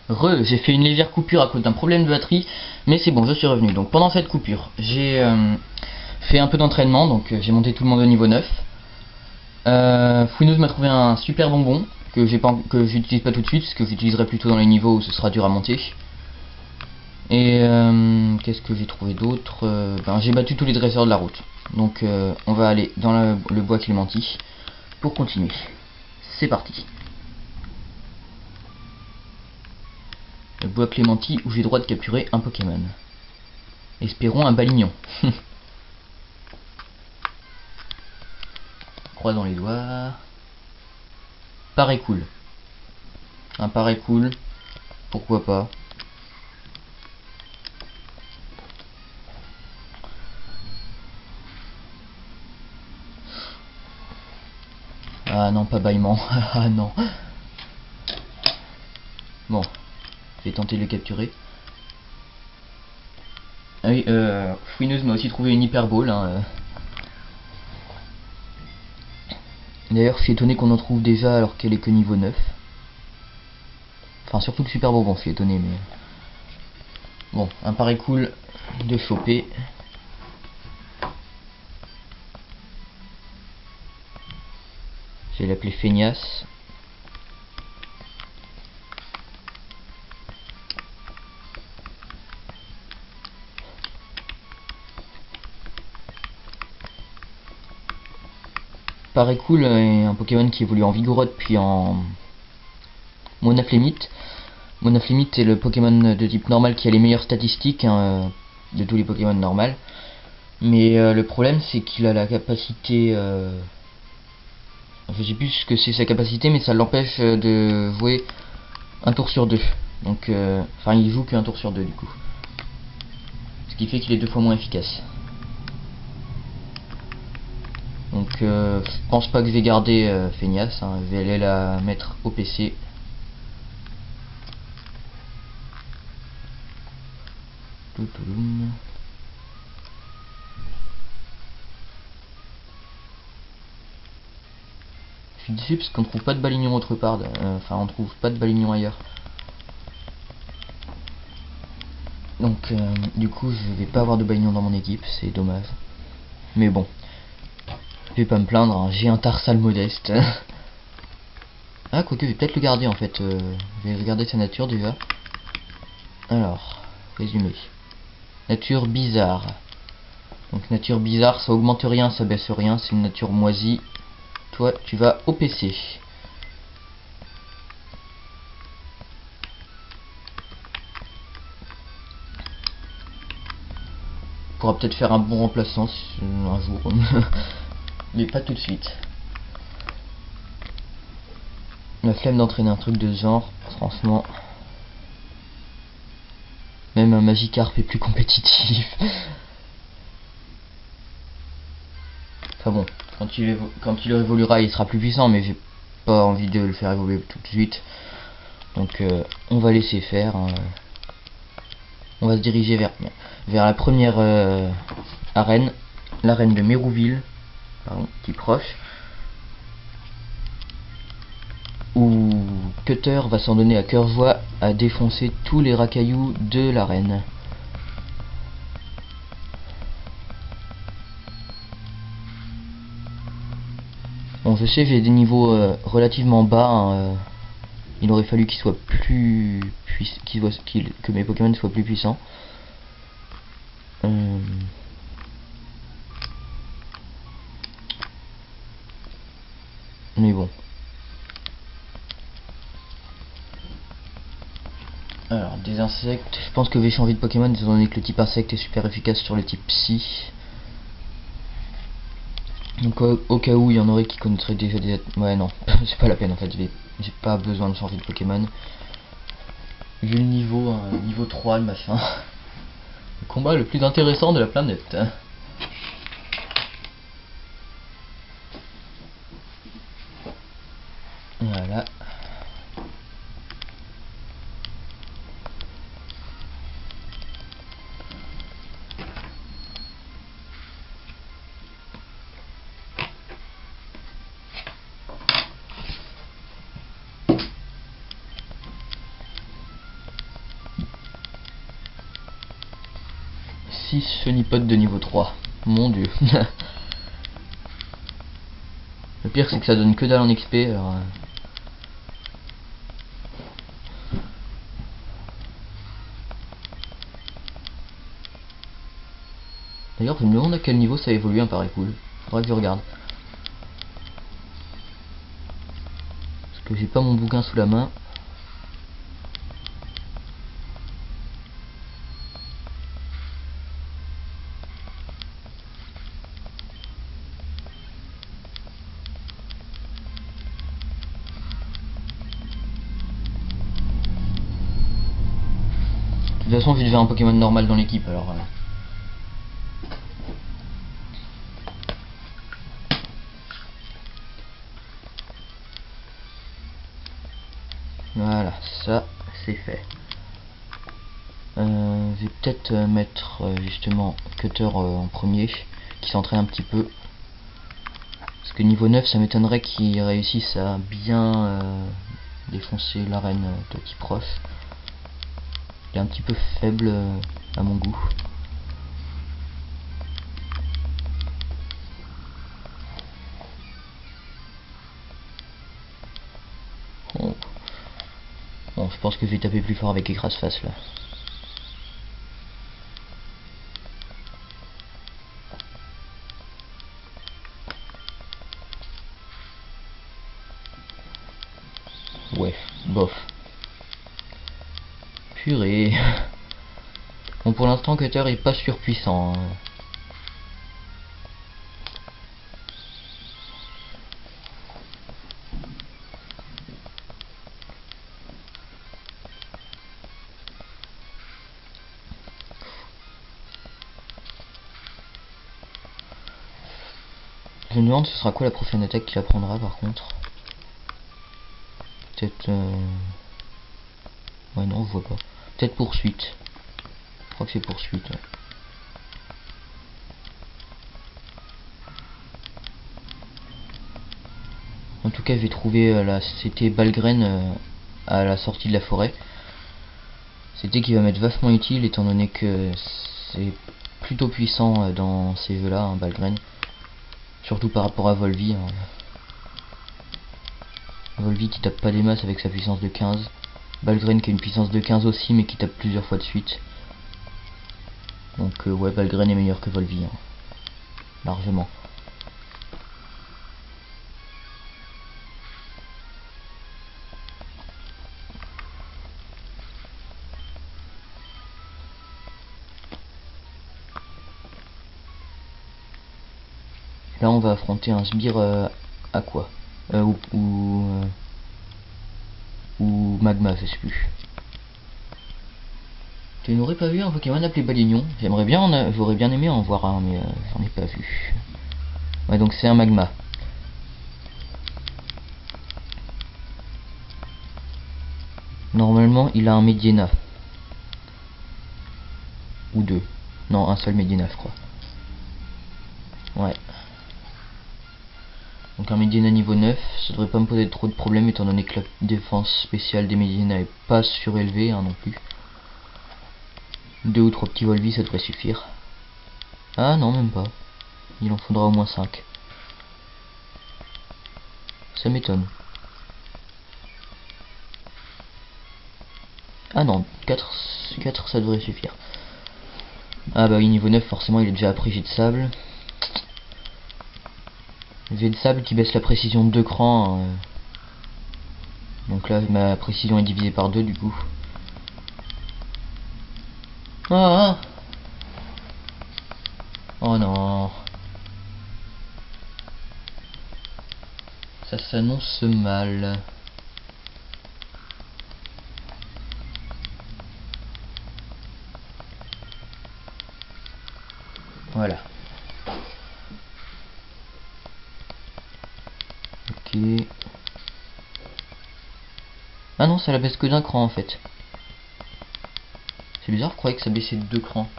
J'ai fait une légère coupure à cause d'un problème de batterie, mais c'est bon, je suis revenu. Donc pendant cette coupure, j'ai fait un peu d'entraînement, donc j'ai monté tout le monde au niveau 9. Fouineuse m'a trouvé un super bonbon que j'utilise pas tout de suite, parce que j'utiliserai plutôt dans les niveaux où ce sera dur à monter. Et qu'est-ce que j'ai trouvé d'autre? J'ai battu tous les dresseurs de la route. Donc on va aller dans le bois Clémenti pour continuer. C'est parti. Le bois Clémenti où j'ai droit de capturer un Pokémon. Espérons un Balignon. Croisons les doigts. Paraît cool. Un paraît cool. Pourquoi pas. Ah non, pas bâillement. Ah non. Bon. Je vais tenter de le capturer. Ah oui, Fouineuse m'a aussi trouvé une hyperbole. D'ailleurs, je suis étonné qu'on en trouve déjà alors qu'elle est que niveau 9. Enfin, surtout le super bonbon, je suis étonné, mais... Bon, un pari cool de choper. Je vais l'appeler Feignasse. Paraît cool est un Pokémon qui évolue en Vigoroth puis en Monaflémite. Monaflémite est le Pokémon de type normal qui a les meilleures statistiques de tous les Pokémon normaux. Mais le problème c'est qu'il a la capacité... je sais plus ce que c'est sa capacité, mais ça l'empêche de jouer un tour sur deux. Donc, enfin il joue qu'un tour sur deux du coup. Ce qui fait qu'il est 2 fois moins efficace. Donc je pense pas que je vais garder Feignasse, je vais aller la mettre au PC. Je suis déçu parce qu'on trouve pas de Balignon autre part, enfin on trouve pas de Balignon ailleurs. Donc du coup je vais pas avoir de Balignon dans mon équipe, c'est dommage. Mais bon, je vais pas me plaindre, j'ai un Tarsal modeste. Ah quoique je vais peut-être le garder en fait, je vais regarder sa nature déjà. Alors, résumé. Nature bizarre. Donc nature bizarre, ça augmente rien, ça baisse rien, c'est une nature moisie. Toi, tu vas au PC. On pourra peut-être faire un bon remplaçant un jour. Mais pas tout de suite. La flemme d'entraîner un truc de ce genre, franchement. Même un Magikarp est plus compétitif. Enfin bon, quand il évoluera, il sera plus puissant, mais j'ai pas envie de le faire évoluer tout de suite. Donc on va laisser faire. On va se diriger vers la première arène, l'arène de Mérouville, qui est proche, où Cutter va s'en donner à cœur joie à défoncer tous les racailloux de l'arène. Bon, je sais, j'ai des niveaux relativement bas. Il aurait fallu qu'il soit plus que mes Pokémon soient plus puissants. Mais bon. Alors, des insectes, je pense que je vais changer de Pokémon étant donné que le type insecte est super efficace sur le type psy. Donc au cas où il y en aurait qui connaîtraient déjà des... Ouais non, c'est pas la peine en fait, j'ai pas besoin de changer de Pokémon. Vu le niveau, niveau 3 le machin. Le combat le plus intéressant de la planète. Voilà. 6 chenipotes de niveau 3. Mon dieu. Le pire c'est que ça donne que dalle en XP alors... D'ailleurs je me demande à quel niveau ça évolue, un pareil cool. Faudrait que je regarde. Parce que j'ai pas mon bouquin sous la main. De toute façon j'ai déjà un Pokémon normal dans l'équipe alors... Voilà, ça c'est fait. Je vais peut-être mettre justement Cutter en premier, qui s'entraîne un petit peu. Parce que niveau 9, ça m'étonnerait qu'il réussisse à bien défoncer l'arène de type roche. Il est un petit peu faible à mon goût. Bon, je pense que je vais taper plus fort avec écrase-face là. Ouais, bof. Purée. Bon, pour l'instant, Cutter est pas surpuissant. Je me demande ce sera quoi la prochaine attaque qu'il apprendra par contre. Peut-être... Ouais non, je vois pas. Peut-être poursuite. Je crois que c'est poursuite. Ouais. En tout cas, j'ai trouvé c'était Balgraine à la sortie de la forêt. C'était qui va m'être vachement utile étant donné que c'est plutôt puissant dans ces jeux-là, hein, Balgraine. Surtout par rapport à Volvi. Hein. Volvi qui tape pas des masses avec sa puissance de 15. Balgraine qui a une puissance de 15 aussi mais qui tape plusieurs fois de suite. Donc ouais, Balgraine est meilleur que Volvi. Hein. Largement. Là on va affronter un sbire aqua. Ou magma, je sais plus. Tu n'aurais pas vu un Pokémon appelé Balignon? J'aimerais bien, j'aurais bien aimé en voir un, mais j'en ai pas vu. Ouais, donc c'est un magma. Normalement, il a un Medina. Ou deux. Non, un seul Medina, je crois. Ouais. Donc un Medina niveau 9, ça devrait pas me poser trop de problèmes étant donné que la défense spéciale des Medina est pas surélevée hein, non plus. 2 ou 3 petits Volvis ça devrait suffire. Ah non même pas. Il en faudra au moins 5. Ça m'étonne. Ah non, 4 ça devrait suffire. Ah bah oui niveau 9 forcément il est déjà appris jet de sable. Jet de sable qui baisse la précision de 2 crans. Donc là ma précision est divisée par 2 du coup. Ah, oh non. Ça s'annonce mal. Voilà. Ok. Ah non, ça la baisse que d'un cran en fait. C'est bizarre, je croyais que ça baissait de 2 crans.